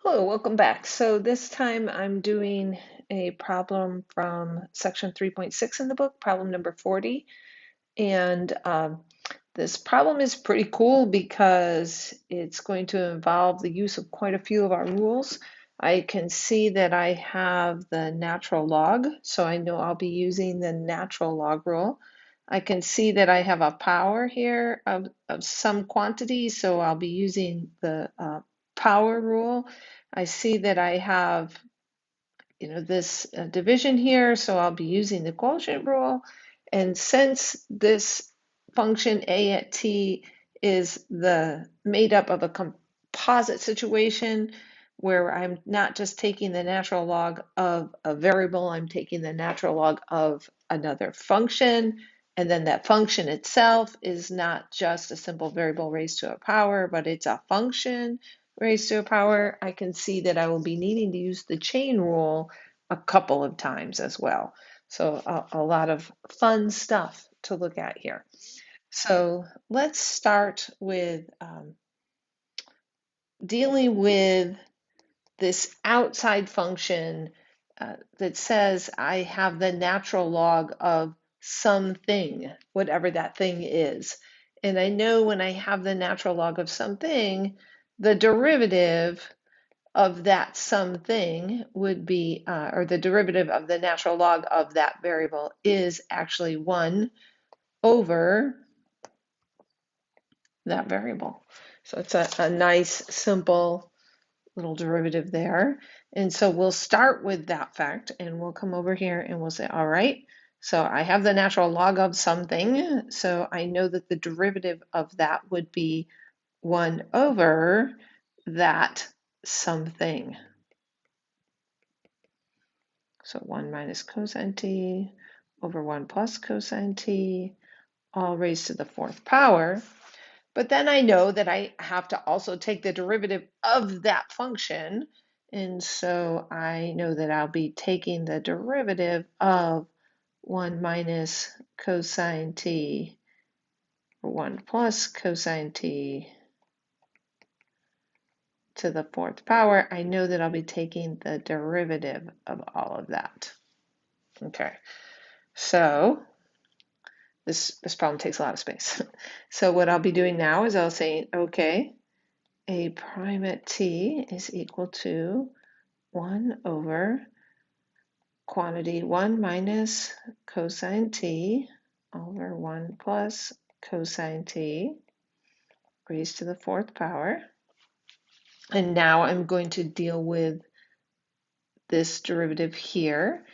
Hello, welcome back. So this time I'm doing a problem from section 3.6 in the book, problem number 40. And this problem is pretty cool because it's going to involve the use of quite a few of our rules. I can see that I have the natural log, so I know I'll be using the natural log rule. I can see that I have a power here of some quantity, so I'll be using the power rule. I see that I have, this division here, so I'll be using the quotient rule. And since this function a at t is made up of a composite situation where I'm not just taking the natural log of a variable, I'm taking the natural log of another function. And then that function itself is not just a simple variable raised to a power, but it's a function raised to a power. I can see that I will be needing to use the chain rule a couple of times as well. So a lot of fun stuff to look at here. So let's start with dealing with this outside function that says I have the natural log of something, whatever that thing is. And I know when I have the natural log of something, the derivative of that something would be, or the derivative of the natural log of that variable is actually 1 over that variable. So it's a nice, simple little derivative there. And so we'll start with that fact and we'll come over here and we'll say, all right, so I have the natural log of something. So I know that the derivative of that would be 1 over that something. So 1 minus cosine t over 1 plus cosine t, all raised to the 4th power. But then I know that I have to also take the derivative of that function. And so I know that I'll be taking the derivative of 1 minus cosine t or 1 plus cosine t to the 4th power. I know that I'll be taking the derivative of all of that. Okay, so this problem takes a lot of space. So what I'll be doing now is I'll say, okay, a prime at t is equal to 1 over quantity 1 minus cosine t over 1 plus cosine t raised to the 4th power. And now I'm going to deal with this derivative here.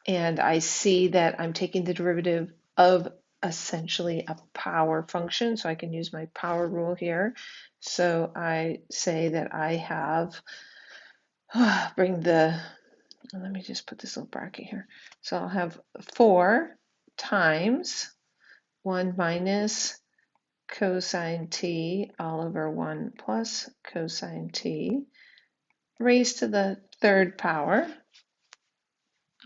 And I see that I'm taking the derivative of essentially a power function, so I can use my power rule here. So I say that I have, let me just put this little bracket here. So I'll have 4 times 1 minus cosine t all over 1 plus cosine t raised to the 3rd power.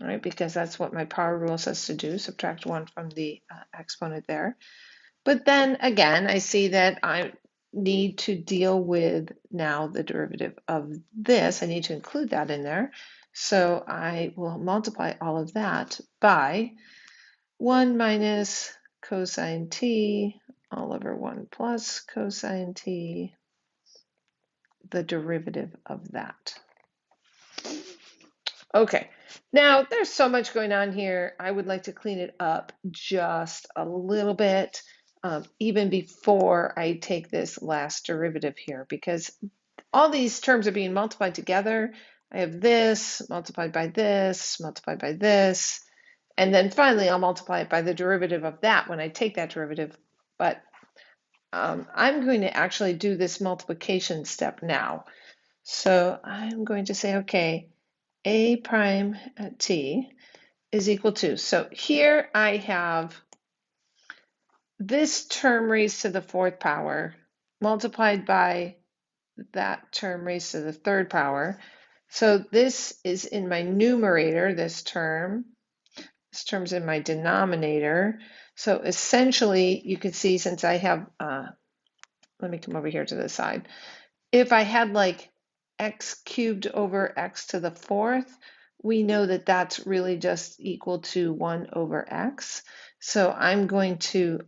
All right, because that's what my power rule says to do, subtract 1 from the exponent there. But then again, I see that I need to deal with now the derivative of this. I need to include that in there. So I will multiply all of that by 1 minus cosine t all over 1 plus cosine t, the derivative of that. Okay, now there's so much going on here. I would like to clean it up just a little bit, even before I take this last derivative here, because all these terms are being multiplied together. I have this multiplied by this, multiplied by this, and then finally I'll multiply it by the derivative of that when I take that derivative. But I'm going to actually do this multiplication step now. So I'm going to say, okay, a prime at t is equal to, so here I have this term raised to the 4th power multiplied by that term raised to the 3rd power. So this is in my numerator, this term's in my denominator. So essentially you can see, since I have, let me come over here to the side. If I had like x cubed over x to the fourth, we know that that's really just equal to 1 over x. So I'm going to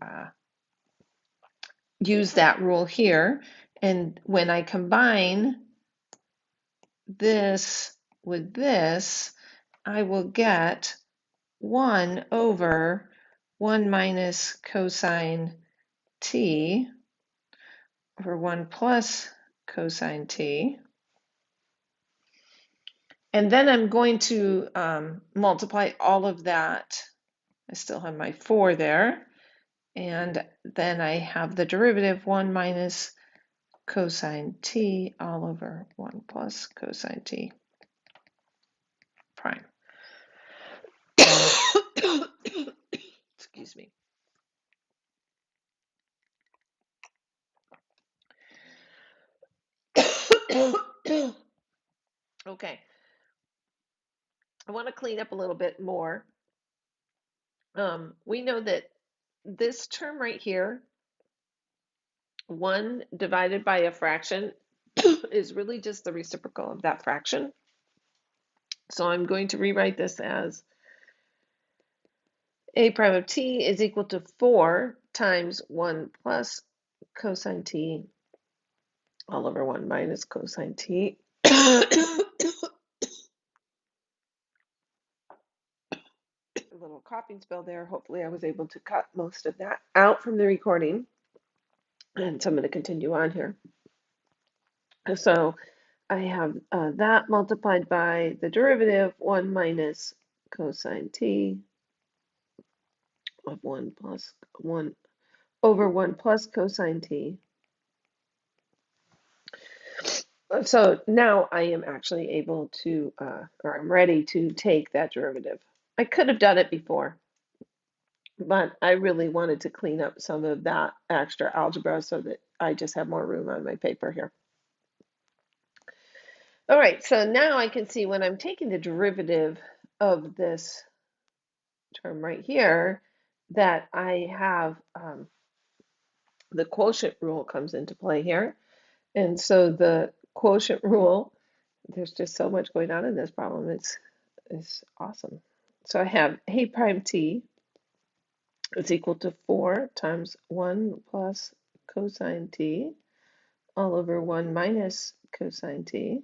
use that rule here. And when I combine this with this, I will get 1 over 1 minus cosine t over 1 plus cosine t. And then I'm going to multiply all of that. I still have my 4 there. And then I have the derivative 1 minus cosine t all over 1 plus cosine t prime. Excuse me. Okay. I want to clean up a little bit more. We know that this term right here, 1 divided by a fraction, is really just the reciprocal of that fraction. So I'm going to rewrite this as a prime of t is equal to 4 times 1 plus cosine t all over 1 minus cosine t. A little coughing spell there. Hopefully I was able to cut most of that out from the recording. And so I'm going to continue on here. So I have that multiplied by the derivative 1 minus cosine t of 1 plus 1 over 1 plus cosine t. So now I am actually able to, or I'm ready to take that derivative. I could have done it before, but I really wanted to clean up some of that extra algebra so that I just have more room on my paper here. All right, so now I can see when I'm taking the derivative of this term right here that I have the quotient rule comes into play here. And so the quotient rule, there's just so much going on in this problem. It's awesome. So I have a prime t is equal to 4 times 1 plus cosine t all over 1 minus cosine t.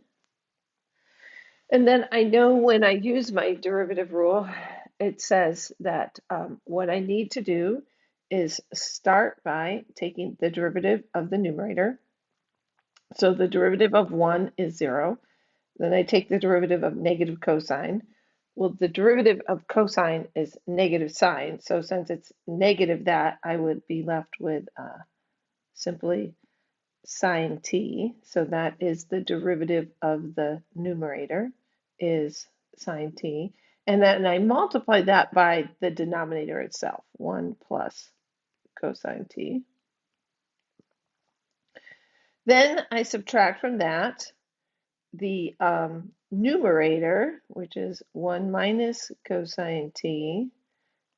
And then I know when I use my derivative rule, it says that what I need to do is start by taking the derivative of the numerator. So the derivative of 1 is 0. Then I take the derivative of negative cosine. Well, the derivative of cosine is negative sine. So since it's negative that, I would be left with simply sine t. So that is the derivative of the numerator is sine t. And then I multiply that by the denominator itself, 1 plus cosine t. Then I subtract from that the numerator, which is 1 minus cosine t,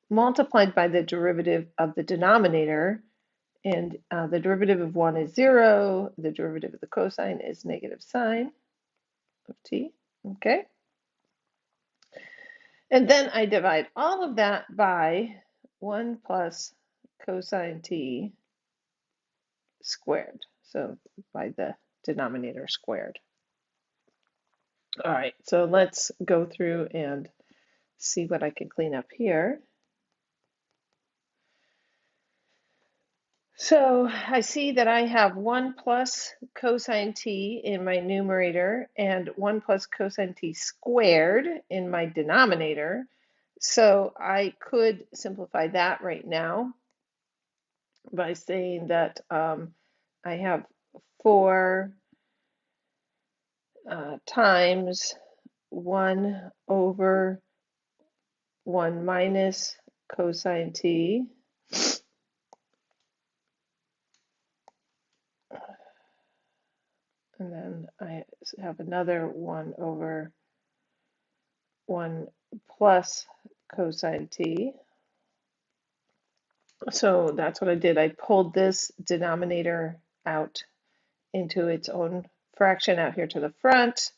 multiplied by the derivative of the denominator. And the derivative of 1 is 0. The derivative of the cosine is negative sine of t. Okay. And then I divide all of that by 1 plus cosine t squared. So by the denominator squared. All right, so let's go through and see what I can clean up here. So I see that I have 1 plus cosine t in my numerator and 1 plus cosine t squared in my denominator. So I could simplify that right now by saying that I have 4 times 1 over 1 minus cosine t. And then I have another 1 over 1 plus cosine t. So that's what I did. I pulled this denominator out into its own fraction out here to the front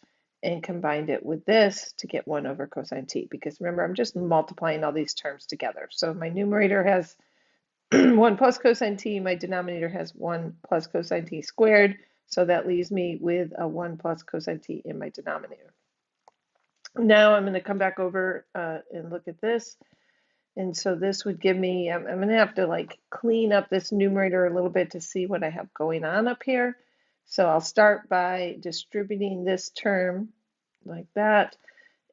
and combined it with this to get 1 over cosine t, because remember, I'm just multiplying all these terms together. So my numerator has 1 plus cosine t, my denominator has 1 plus cosine t squared, so that leaves me with a 1 plus cosine t in my denominator. Now I'm going to come back over and look at this. And so this would give me, I'm going to have to like clean up this numerator a little bit to see what I have going on up here. So I'll start by distributing this term like that.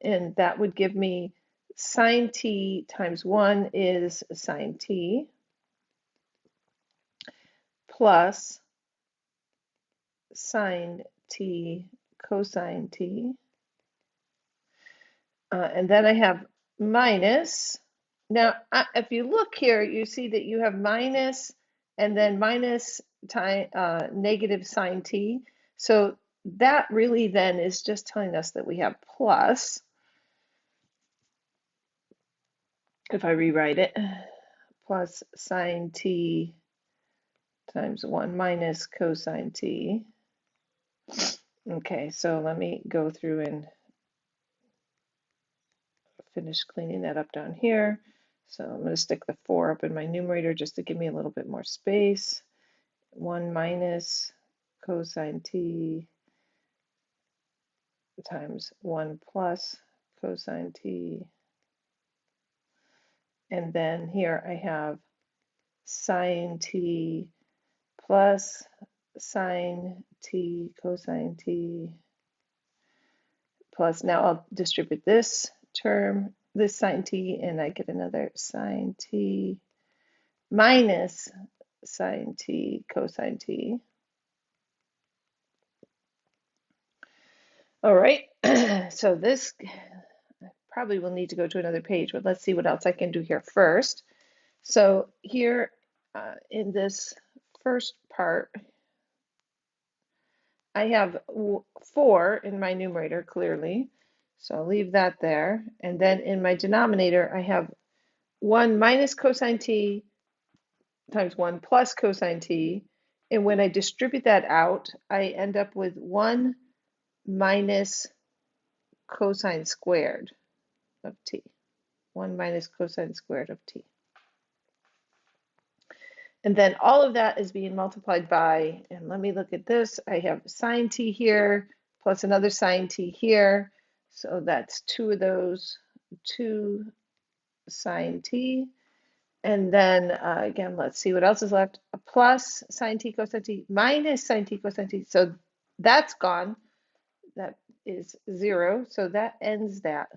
And that would give me sine t times 1 is sine t plus sine t cosine t. And then I have minus. Now, if you look here, you see that you have minus and then minus negative sine t. So that really then is just telling us that we have plus, if I rewrite it, plus sine t times 1 minus cosine t. Okay, so let me go through and finish cleaning that up down here. So I'm going to stick the 4 up in my numerator just to give me a little bit more space. 1 minus cosine t times 1 plus cosine t. And then here I have sine t plus sine t cosine t plus, now I'll distribute this term, this sine t, and I get another sine t minus sine t cosine t. All right, so this probably will need to go to another page, but let's see what else I can do here first. So here in this first part, I have 4 in my numerator, clearly. So I'll leave that there. And then in my denominator, I have 1 minus cosine t times 1 plus cosine t. And when I distribute that out, I end up with 1 minus cosine squared of t. 1 minus cosine squared of t. And then all of that is being multiplied by, and let me look at this, I have sine t here, plus another sine t here. So that's 2 of those, 2 sine t. And then again, let's see what else is left. A plus sine t cosine t minus sine t cosine t. So that's gone. That is 0. So that ends that.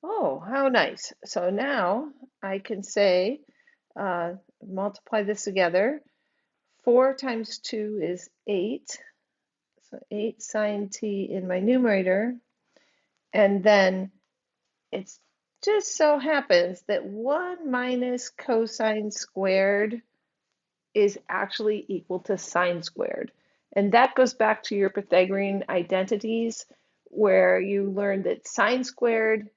Oh, how nice. So now I can say, multiply this together. 4 times 2 is 8. So 8 sine t in my numerator. And then it just so happens that 1 minus cosine squared is actually equal to sine squared. And that goes back to your Pythagorean identities, where you learned that sine squared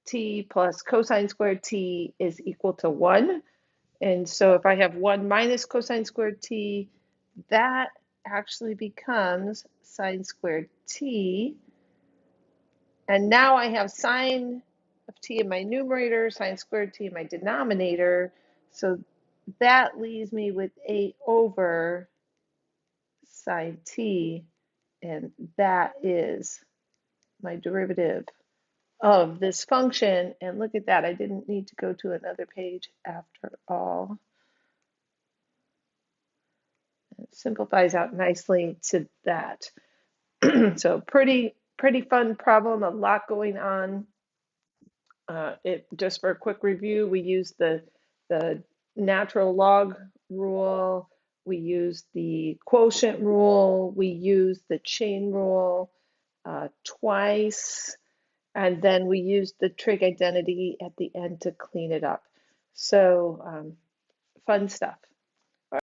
t plus cosine squared t is equal to 1. And so if I have 1 minus cosine squared t, that actually becomes sine squared t. And now I have sine of t in my numerator, sine squared t in my denominator. So that leaves me with 8 over sine t, and that is my derivative of this function. And look at that, I didn't need to go to another page after all. It simplifies out nicely to that. So pretty fun problem, a lot going on. Just for a quick review, we use the natural log rule, we use the quotient rule, we use the chain rule twice, and then we use the trig identity at the end to clean it up. So fun stuff.